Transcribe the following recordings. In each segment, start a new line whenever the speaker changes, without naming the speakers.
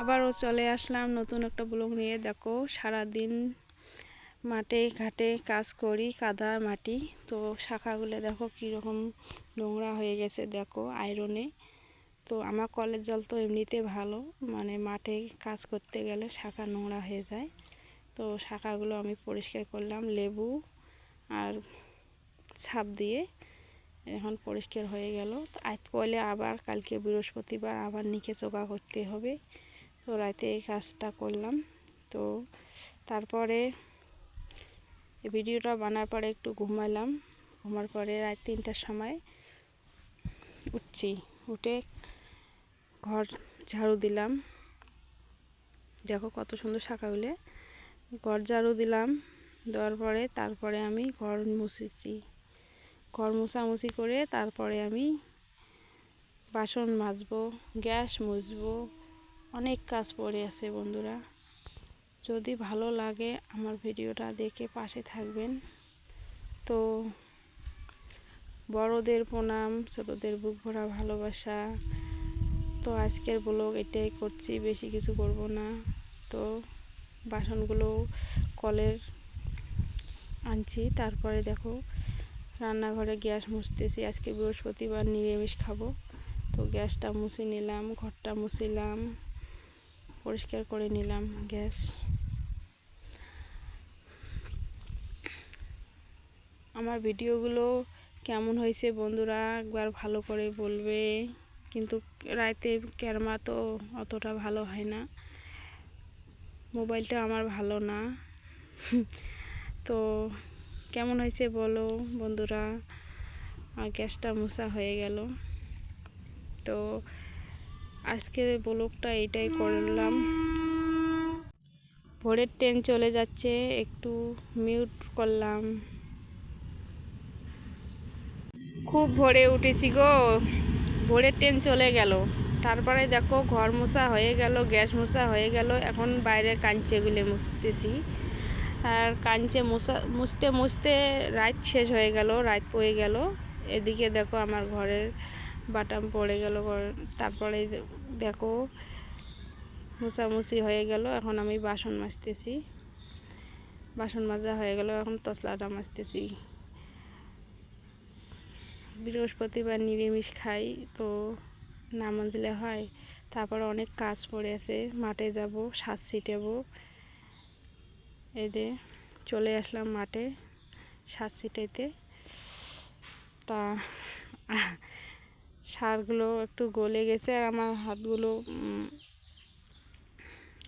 আবারও চলে আসলাম নতুন একটা ব্লগ নিয়ে। দেখো সারাদিন মাঠে ঘাটে কাজ করি, কাদা মাটি, তো শাখাগুলো দেখো কীরকম নোংরা হয়ে গেছে দেখো আয়রনে। তো আমার কলের জল তো এমনিতে ভালো, মানে মাঠে কাজ করতে গেলে শাখা নোংরা হয়ে যায়। তো শাখাগুলো আমি পরিষ্কার করলাম লেবু আর ছাপ দিয়ে, এখন পরিষ্কার হয়ে গেল। আজ পয়লে আবার কালকে বৃহস্পতিবার আবার নিচে চোকা করতে হবে। তো রাতে এই কাজটা করলাম। তো তারপরে ভিডিওটা বানার পরে একটু ঘুমালাম। ঘুমার পরে রাত 3টার সময় উঠছি, উঠে ঘর ঝাড়ু দিলাম। দেখো কত সুন্দর শাখাগুলো, ঘর ঝাড়ু দিলাম। দেওয়ার পরে তারপরে আমি ঘর মুছেছি। ঘর মুছামুছি করে তারপরে আমি বাসন মাজবো, গ্যাস মুছবো, অনেক কাজ পড়ে আছে বন্ধুরা। যদি ভালো লাগে আমার ভিডিওটা দেখে পাশে থাকবেন। তো বড়দের প্রণাম, ছোটদের বুক ভরা ভালোবাসা। তো আজকের ব্লগ এটাই করছি, বেশি কিছু করব না। তো বাসনগুলো কলের আনছি, তারপরে দেখো রান্নাঘরে গ্যাস মুছতেছি। আজকে বৃহস্পতিবার নিরামিষ খাবো। তো গ্যাসটা মুছে নিলাম, ঘরটা মুছিলাম, পরিষ্কার করে নিলাম গ্যাস। আমার ভিডিওগুলো কেমন হয়েছে বন্ধুরা একবার ভালো করে বলবে। কিন্তু রাতে ক্যামেরা তো অতটা ভালো হয় না, মোবাইলটা আমার ভালো না। তো কেমন হয়েছে বলো বন্ধুরা। আর গ্যাসটা মোছা হয়ে গেল। তো আজকে ব্লগটা এটাই করলাম। ভোরের ট্রেন চলে যাচ্ছে, একটু মিউট করলাম। খুব ভোরে উঠেছি গো, ভোরের ট্রেন চলে গেল। তারপরে দেখো ঘর মোছা হয়ে গেল, গ্যাস মোছা হয়ে গেল। এখন বাইরের কাঞ্চেগুলো মুছতেছি। আর কাঞ্চে মুছতে মুছতে রাত শেষ হয়ে গেল, রাত পড়ে গেল। এদিকে দেখো আমার ঘরের বাটাম পড়ে গেল। তারপরে দেখো মোছামুছি হয়ে গেল। এখন আমি বাসন মাজতেছি, বাসন মাজা হয়ে গেল। এখন তসলাটা মাজতেছি। বৃহস্পতিবার নিরামিষ খাই, তো না মাজলে হয়। তারপর অনেক কাজ পড়ে আছে, মাঠে যাব, সার ছিটাবো। এই যে চলে আসলাম মাঠে সার ছিটাইতে। তা সারগুলো একটু গলে গেছে, আর আমার হাতগুলো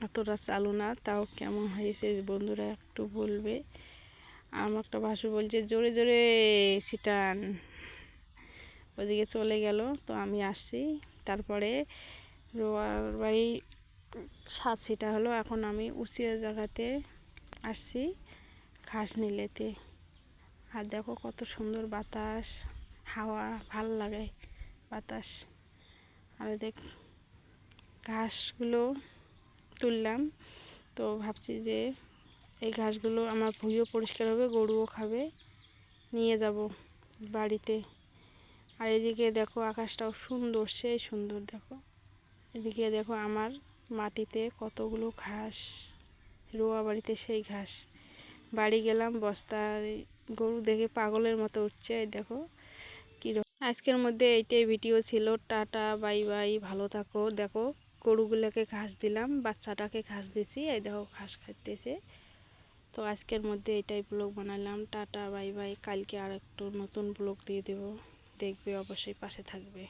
অতটা চালু না। তাও কেমন হয়েছে বন্ধুরা একটু বলবে। আমার একটা ভাসু বলছে জোরে জোরে ছিটান, ওদিকে চলে গেল। তো আমি আসছি, তারপরে রোয়ার বাড়ি সাত ছিটা হলো। এখন আমি উঁচু জায়গাতে আসছি ঘাস নিলেতে। আর দেখো কত সুন্দর বাতাস, হাওয়া ভাল লাগে বাতাস। আর দেখ ঘাসগুলো তুললাম। তো ভাবছি যে এই ঘাসগুলো আমার ভুঁইও পরিষ্কার হবে, গরুও খাবে, নিয়ে যাব বাড়িতে। আর এদিকে দেখো আকাশটাও সুন্দর, সেই সুন্দর দেখো। এদিকে দেখো আমার মাটিতে কতগুলো ঘাস, রোয়া বাড়িতে সেই ঘাস। বাড়ি গেলাম, বস্তা গরু দেখে পাগলের মতো উঠছে। দেখো কীরকম। আজকের মধ্যে এইটাই ভিডিও ছিল। টাটা বাই বাই, ভালো থাকো। দেখো গরুগুলোকে ঘাস দিলাম, বাচ্চাটাকে ঘাস দিছি, এই দেখো ঘাস খাইতেছে। তো আজকের মধ্যে এটাই ব্লগ বানালাম। Tata bye bye. কালকে আর একটু নতুন ব্লগ দিয়ে দেবো, দেখবে অবশ্যই, পাশে থাকবে।